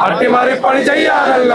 അട്ടിമറിപ്പണി ചെയ്യാനല്ല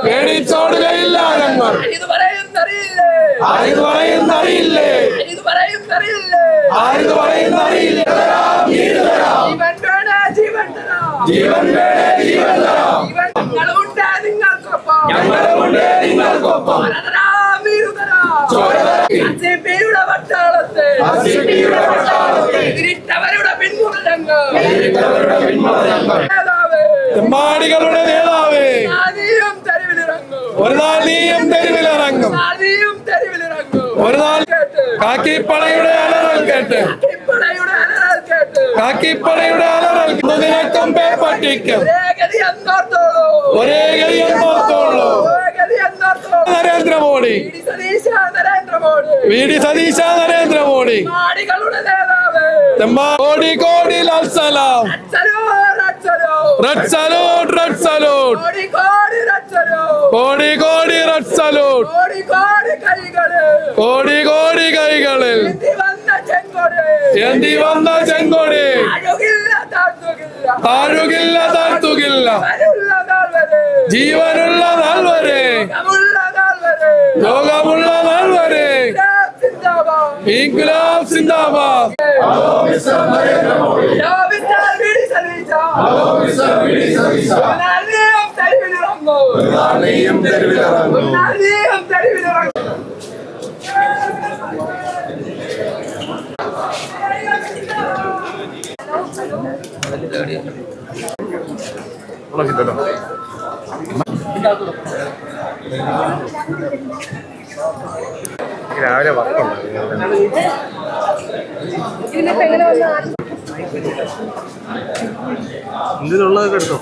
പേടിച്ചോടുകയില്ല ഞങ്ങൾ. ആരിത് പറയുന്നറിയില്ലേ? ജീവൻ നിങ്ങൾക്കൊപ്പം തെമ്മാടികളുടെ നേതാവേ, ഒരു നാൾ നീയും തെരുവിലിറങ്ങും. ഒരു നാൾ കാക്കിപ്പടയുടെ അലറൽ കേട്ട് നിനക്കും പേപ്പട്ടിക്കും ഒരേ ഗതി എന്നോർത്തോളൂ. നരേന്ദ്രമോദി, വി ഡി സതീശ നരേന്ദ്രമോദി, കോടി കോടി ലാൽ സലാം, റെഡ് സലൂട്ട്, റെഡ് സലൂട്ട്, കോടി കോടി റെഡ് സലൂട്ട്, കോടി കോടി കൈകളിൽ എന്തി വന്ന ചെങ്കൊടി, താഴുകില്ല താഴ്ത്തുകില്ല, ജീവനുള്ള നാൾ വരെ, ലോകമുള്ള നാൾ വരെ. ഇൻക്ലാബ് സിന്ദാബാദ്. രാവിലെ വർക്കുണ്ട്. ഇതിലുള്ളതൊക്കെ എടുത്തോ.